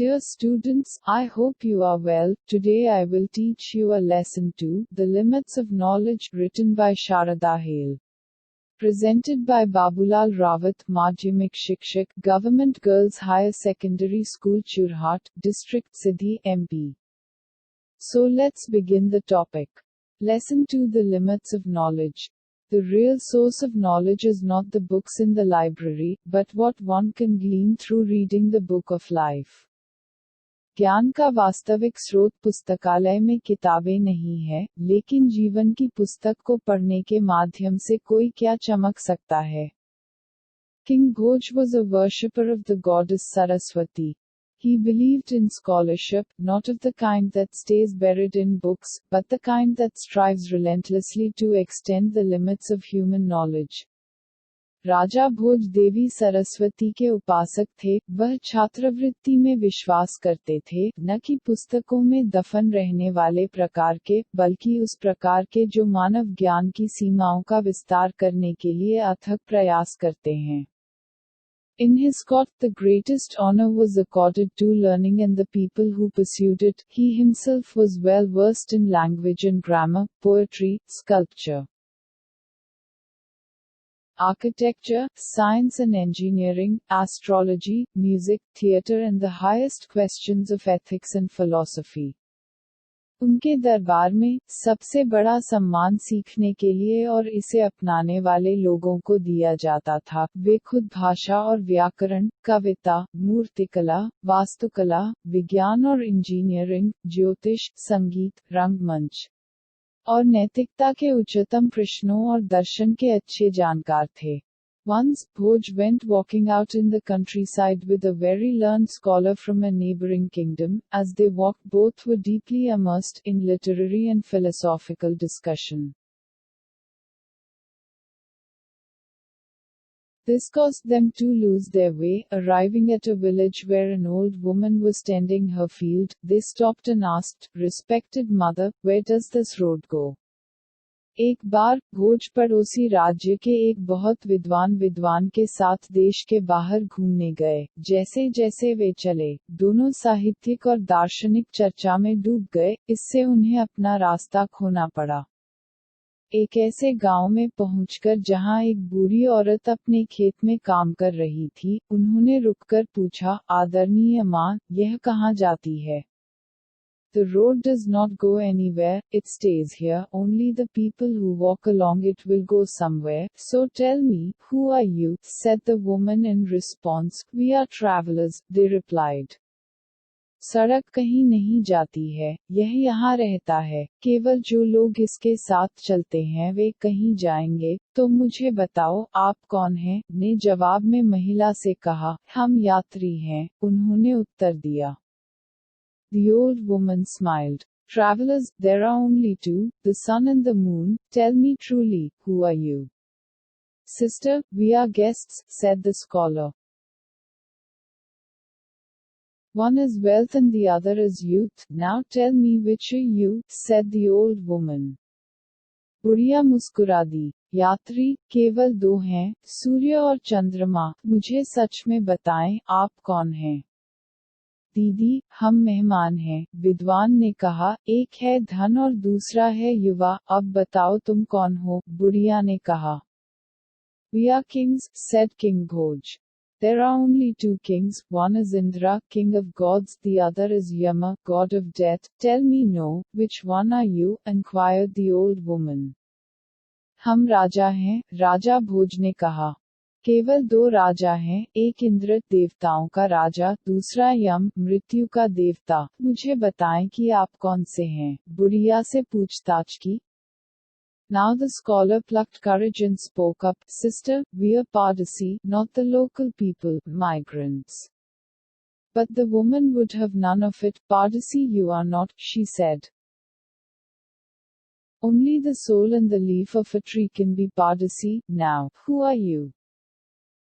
Dear students, I hope you are well. Today I will teach you a lesson 2, The Limits of Knowledge, written by Sharada Hale. Presented by Babulal Rawat, Madhyamik Shikshak, Government Girls Higher Secondary School Churhat, District Sidhi, MP. So let's begin the topic. Lesson 2, The Limits of Knowledge. The real source of knowledge is not the books in the library, but what one can glean through reading the book of life. ज्ञान का वास्तविक स्रोत पुस्तकालय में किताबें नहीं है, लेकिन जीवन की पुस्तक को पढ़ने के माध्यम से कोई क्या चमक सकता है. King Bhoj was a worshipper of the goddess Saraswati. He believed in scholarship, not of the kind that stays buried in books, but the kind that strives relentlessly to extend the limits of human knowledge. राजा भोज देवी सरस्वती के उपासक थे, वह छात्रवृत्ति में विश्वास करते थे, न कि पुस्तकों में दफन रहने वाले प्रकार के, बल्कि उस प्रकार के जो मानव ज्ञान की सीमाओं का विस्तार करने के लिए अथक प्रयास करते हैं. In his court the greatest honor was accorded to learning and the people who pursued it. He himself was well versed in language and grammar, poetry, sculpture, architecture, science and engineering, astrology, music, theatre and the highest questions of ethics and philosophy. उनके दरबार में सबसे बड़ा सम्मान सीखने के लिए और इसे अपनाने वाले लोगों को दिया जाता था. वे खुद भाषा और व्याकरण, कविता, मूर्तिकला, वास्तुकला, विज्ञान और इंजीनियरिंग, ज्योतिष, संगीत, रंगमंच और नैतिकता के उच्चतम प्रश्नों और दर्शन के अच्छे जानकार थे. Once, Bhoj went walking out in the countryside with a very learned scholar from a neighboring kingdom. As they walked, both were deeply immersed in literary and philosophical discussion. This caused them to lose their way. Arriving at a village where an old woman was tending her field, they stopped and asked, "Respected mother, where does this road go?" एक बार, भोज पड़ोसी राज्य के एक बहुत विद्वान के साथ देश के बाहर घूमने गए. जैसे जैसे वे चले, दोनों साहित्यिक और दार्शनिक चर्चा में डूब गए, इससे उन्हें अपना रास्ता खोना पड़ा. एक ऐसे गांव में पहुंचकर जहां एक बूढ़ी औरत अपने खेत में काम कर रही थी, उन्होंने रुककर पूछा, "आदरणीय मां, यह कहां जाती है?" The road does not go anywhere, it stays here. Only the people who walk along it will go somewhere. So tell me, who are you? Said the woman in response. We are travelers, they replied. सड़क कहीं नहीं जाती है, यह यहाँ रहता है. केवल जो लोग इसके साथ चलते हैं वे कहीं जाएंगे. तो मुझे बताओ, आप कौन हैं? ने जवाब में महिला से कहा, हम यात्री हैं. उन्होंने उत्तर दिया. The old woman smiled. Travelers, there are only two, the sun and the moon. Tell me truly, who are you? Sister, we are guests, said the scholar. One is wealth and the other is youth. Now tell me which are you, said the old woman. बुढ़िया मुस्कुरा दी. यात्री, केवल दो हैं, सूर्य और चंद्रमा. मुझे सच में बताएं, आप कौन हैं? दीदी, हम मेहमान हैं. विद्वान ने कहा, एक है धन और दूसरा है युवा. अब बताओ तुम कौन हो? बुढ़िया ने कहा. We are kings, said King Bhoj. There are only two kings, one is Indra, king of gods, the other is Yama, god of death. Tell me no, which one are you? Inquired the old woman. हम राजा हैं, राजा भोज ने कहा. केवल दो राजा हैं, एक इंद्र देवताओं का राजा, दूसरा यम मृत्यु का देवता. मुझे बताएं कि आप कौन से हैं? बुढ़िया से पूछताछ की. Now the scholar plucked courage and spoke up, Sister, we are Pardasi, not the local people, migrants. But the woman would have none of it. Pardasi you are not, she said. Only the soul and the leaf of a tree can be Pardasi. Now, who are you?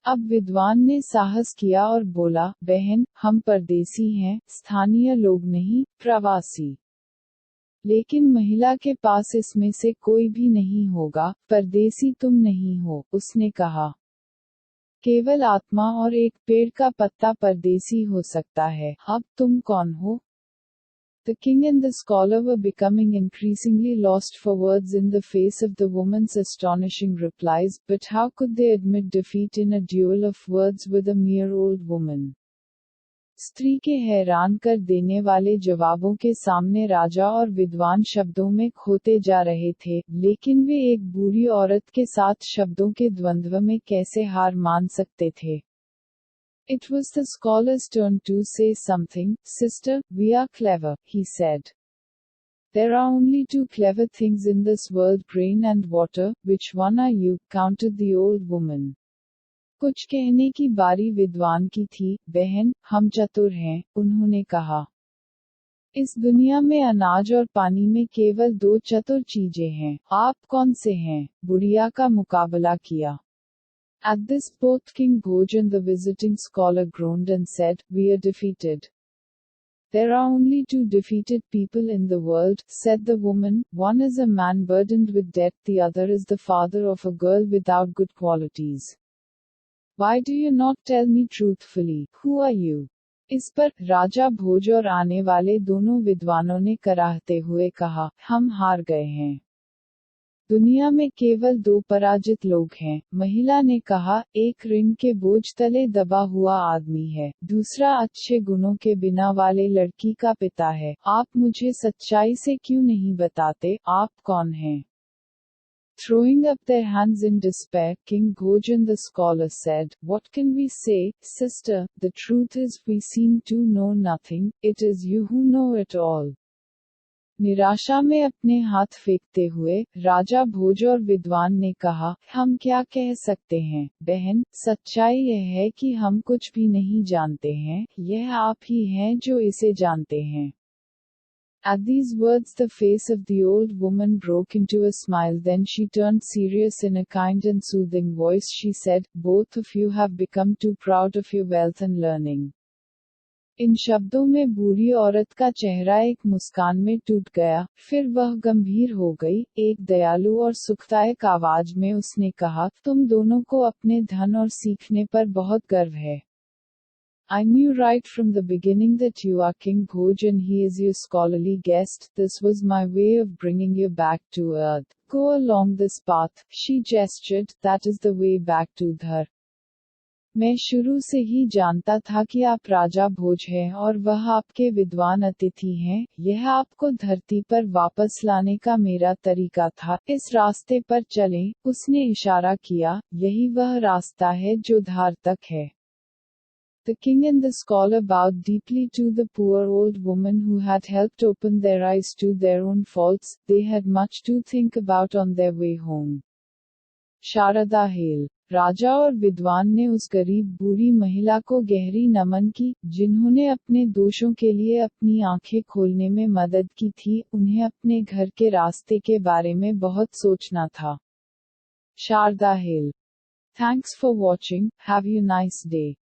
अब विद्वान ने साहस किया और बोला, बहन, हम परदेसी हैं, स्थानीय लोग नहीं, प्रवासी. लेकिन महिला के पास इसमें से कोई भी नहीं होगा, परदेसी तुम नहीं हो, उसने कहा. केवल आत्मा और एक पेड़ का पत्ता परदेसी हो सकता है। अब तुम कौन हो? The king and the scholar were becoming increasingly lost for words in the face of the woman's astonishing replies, but how could they admit defeat in a duel of words with a mere old woman? स्त्री के हैरान कर देने वाले जवाबों के सामने राजा और विद्वान शब्दों में खोते जा रहे थे, लेकिन वे एक बूढ़ी औरत के साथ शब्दों के द्वंद्व में कैसे हार मान सकते थे? It was the scholar's turn to say something. Sister, we are clever, he said. There are only two clever things in this world, grain and water. Which one are you? Counted the old woman. कुछ कहने की बारी विद्वान की थी। बहन, हम चतुर हैं, उन्होंने कहा। इस दुनिया में अनाज और पानी में केवल दो चतुर चीजें हैं। आप कौन से हैं? बुढ़िया का मुकाबला किया। At this both King Bhoj and the visiting scholar groaned and said, "We are defeated." There are only two defeated people in the world, said the woman. One is a man burdened with debt, the other is the father of a girl without good qualities. Why do you not tell me truthfully? Who are you? इस पर राजा भोज और आने वाले दोनों विद्वानों ने कराहते हुए कहा, हम हार गए हैं। दुनिया में केवल दो पराजित लोग हैं। महिला ने कहा, एक ऋण के बोझ तले दबा हुआ आदमी है, दूसरा अच्छे गुणों के बिना वाले लड़की का पिता है। आप मुझे सच्चाई से क्यों नहीं बताते, आप कौन हैं? Throwing up their hands in despair, King Bhoj and the scholar said, "What can we say, sister? The truth is we seem to know nothing, it is you who know it all." निराशा में अपने हाथ फेंकते हुए, राजा भोज और विद्वान ने कहा, हम क्या कह सकते हैं, बहन, सच्चाई यह है कि हम कुछ भी नहीं जानते हैं, यह आप ही हैं जो इसे जानते हैं। At these words the face of the old woman broke into a smile, then she turned serious in a kind and soothing voice. She said, "Both of you have become too proud of your wealth and learning." इन शब्दों में बूढ़ी औरत का चेहरा एक मुस्कान में टूट गया, फिर वह गंभीर हो गई। एक दयालु और सुखदायक आवाज में उसने कहा, तुम दोनों को अपने धन और सीखने पर बहुत गर्व है। I knew right from the beginning that you are King Bhoj and he is your scholarly guest. This was my way of bringing you back to earth. Go along this path, she gestured, that is the way back to Dhar. मैं शुरू से ही जानता था कि आप राजा भोज हैं और वह आपके विद्वान अतिथि हैं, यह आपको धरती पर वापस लाने का मेरा तरीका था। इस रास्ते पर चलें, उसने इशारा किया, यही वह रास्ता है जो धार तक है। The king and the scholar bowed deeply to the poor old woman who had helped open their eyes to their own faults. They had much to think about on their way home. Sharda हेल। राजा और विद्वान ने उस गरीब बूढ़ी महिला को गहरी नमन की, जिन्होंने अपने दोषों के लिए अपनी आंखें खोलने में मदद की थी। उन्हें अपने घर के रास्ते के बारे में बहुत सोचना था। शारदा हेल। Thanks for watching. Have a nice day.